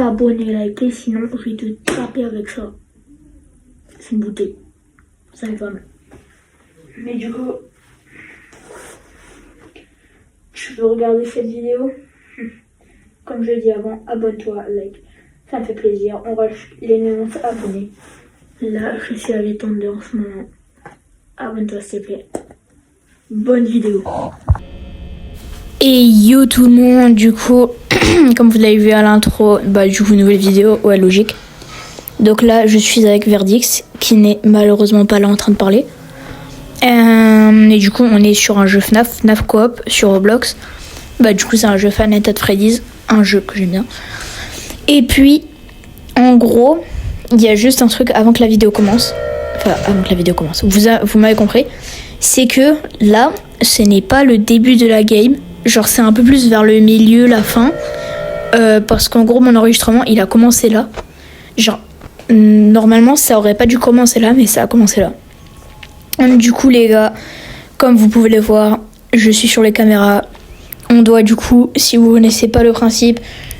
t'abonner, liker, sinon je vais te taper avec ça. C'est une bouteille. Ça fait pas mal. Mais du coup, tu veux regarder cette vidéo? Comme je l'ai dit avant, abonne-toi, like. Ça me fait plaisir. On rajoute les 90 abonnés. Là, je suis avec Thunder en ce moment. Abonne-toi s'il te plaît. Bonne vidéo. Et yo tout le monde, du coup, comme vous l'avez vu à l'intro, du coup, nouvelle vidéo, ouais, logique. Donc là, je suis avec Verdix, qui n'est malheureusement pas là en train de parler. Et du coup, on est sur un jeu FNAF Coop sur Roblox. Du coup, c'est un jeu Five Nights at Freddy's, un jeu que j'aime bien. Et puis, en gros, il y a juste un truc avant que la vidéo commence. Enfin, avant que la vidéo commence. Vous m'avez compris. C'est que là, ce n'est pas le début de la game. Genre, c'est un peu plus vers le milieu, la fin. Parce qu'en gros, mon enregistrement, il a commencé là. Genre, normalement, ça aurait pas dû commencer là, mais ça a commencé là. Du coup, les gars, comme vous pouvez le voir, je suis sur les caméras. On doit, du coup, si vous connaissez pas le principe,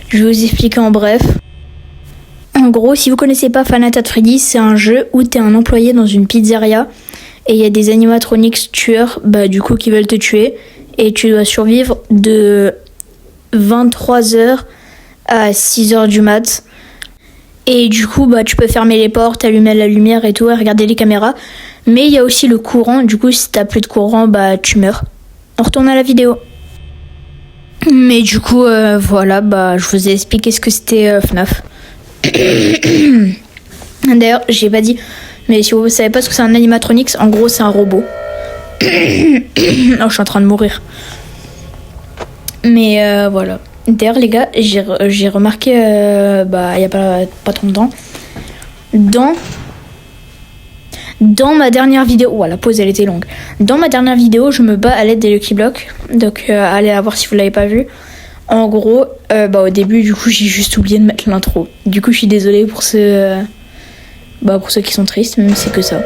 je vais vous expliquer en bref. En gros, si vous connaissez pas Five Nights at Freddy's, c'est un jeu où t'es un employé dans une pizzeria et il y a des animatronics tueurs, du coup, qui veulent te tuer. Et tu dois survivre de 23h à 6h du mat. Et du coup, tu peux fermer les portes, allumer la lumière et tout, et regarder les caméras. Mais il y a aussi le courant. Du coup, si t'as plus de courant, tu meurs. On retourne à la vidéo. Mais du coup, voilà, je vous ai expliqué ce que c'était FNAF. D'ailleurs, j'ai pas dit, mais si vous savez pas ce que c'est un animatronics, en gros, c'est un robot. Oh, je suis en train de mourir. Mais voilà. D'ailleurs, les gars, j'ai remarqué, il y a pas trop de temps, dans ma dernière vidéo, la pause elle était longue. Dans ma dernière vidéo, je me bats à l'aide des Lucky Blocks. Donc allez la voir si vous l'avez pas vu. En gros, au début, du coup, j'ai juste oublié de mettre l'intro. Du coup, je suis désolée pour ceux qui sont tristes, même si c'est que ça.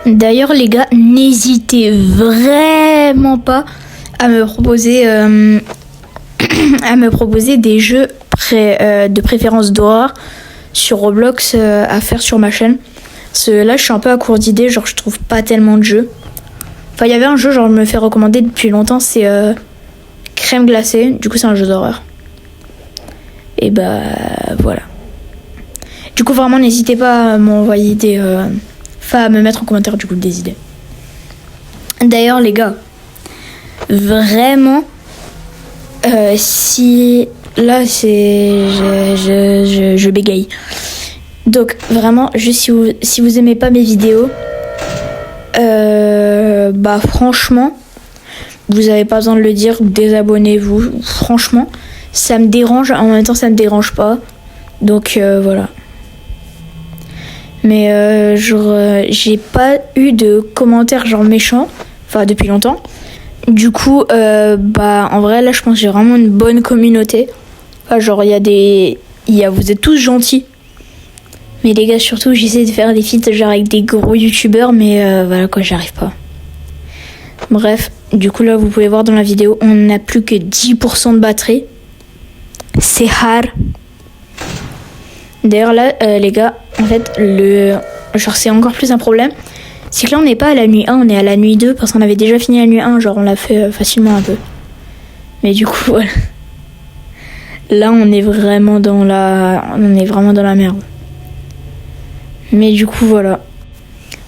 D'ailleurs, les gars, n'hésitez vraiment pas à me proposer des jeux de préférence d'horreur sur Roblox à faire sur ma chaîne. Parce que là, je suis un peu à court d'idées, genre je trouve pas tellement de jeux. Enfin, il y avait un jeu, genre je me fais recommander depuis longtemps, c'est Crème glacée. Du coup, c'est un jeu d'horreur. Et voilà. Du coup, vraiment, n'hésitez pas à m'envoyer à me mettre en commentaire du coup des idées. D'ailleurs, les gars, vraiment, si là je bégaye. Donc vraiment, juste si vous aimez pas mes vidéos, franchement, vous avez pas besoin de le dire, désabonnez-vous. Franchement, ça me dérange, en même temps ça me dérange pas. Donc voilà. Mais j'ai pas eu de commentaires genre méchants, enfin depuis longtemps. Du coup, en vrai là je pense que j'ai vraiment une bonne communauté. Enfin, genre vous êtes tous gentils. Mais les gars, surtout, j'essaie de faire des feats genre avec des gros youtubeurs, mais voilà quoi, j'arrive pas. Bref, du coup là, vous pouvez voir dans la vidéo, on n'a plus que 10% de batterie. C'est hard. D'ailleurs là, les gars, en fait, c'est encore plus un problème. C'est que là, on n'est pas à la nuit 1, on est à la nuit 2, parce qu'on avait déjà fini la nuit 1, genre on l'a fait facilement un peu. Mais du coup, voilà. Là, on est vraiment dans la merde. Mais du coup, voilà.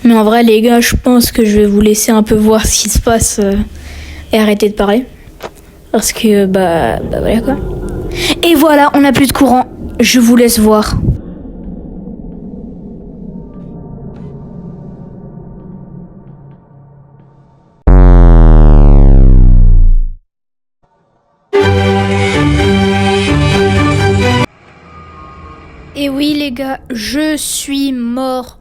Mais en vrai, les gars, je pense que je vais vous laisser un peu voir ce qui se passe et arrêter de parler. Parce que, voilà quoi. Et voilà, on n'a plus de courant. Je vous laisse voir. Et oui, les gars, je suis mort.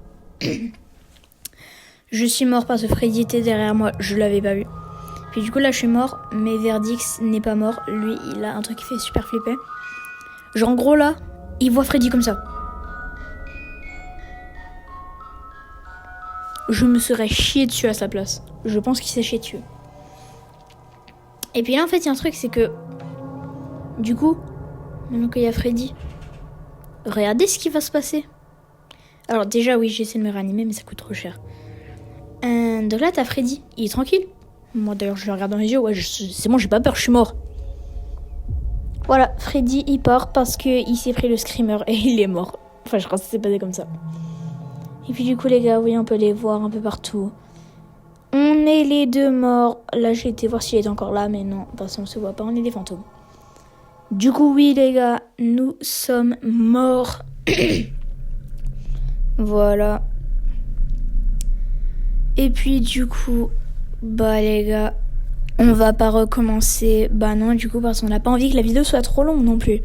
Je suis mort parce que Freddy était derrière moi, je l'avais pas vu. Puis du coup là je suis mort, mais Verdix n'est pas mort. Lui il a un truc qui fait super flipper. Genre en gros là, il voit Freddy comme ça. Je me serais chié dessus à sa place. Je pense qu'il s'est chié dessus. Et puis là en fait il y a un truc, c'est que du coup, maintenant qu'il y a Freddy, regardez ce qui va se passer. Alors déjà, oui, j'essaie de me réanimer, mais ça coûte trop cher. Donc là, t'as Freddy. Il est tranquille. Moi, d'ailleurs, je le regarde dans les yeux. Ouais, c'est bon, j'ai pas peur, je suis mort. Voilà, Freddy, il part parce qu'il s'est pris le screamer et il est mort. Enfin, je crois que ça s'est passé comme ça. Et puis du coup, les gars, oui, on peut les voir un peu partout. On est les deux morts. Là, j'ai été voir s'il était encore là, mais non, de toute façon, on se voit pas, on est des fantômes. Du coup, oui, les gars, nous sommes morts. Voilà. Et puis, du coup, bah, les gars, on va pas recommencer. Bah, non, du coup, parce qu'on n'a pas envie que la vidéo soit trop longue non plus.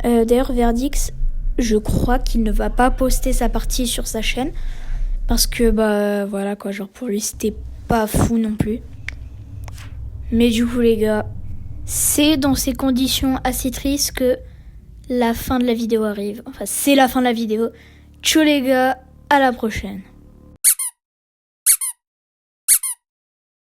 D'ailleurs, Verdix, je crois qu'il ne va pas poster sa partie sur sa chaîne. Parce que, bah, voilà, quoi, genre, pour lui, c'était pas fou non plus. Mais du coup, les gars, c'est dans ces conditions assez tristes que la fin de la vidéo arrive. Enfin, c'est la fin de la vidéo. Ciao les gars, à la prochaine.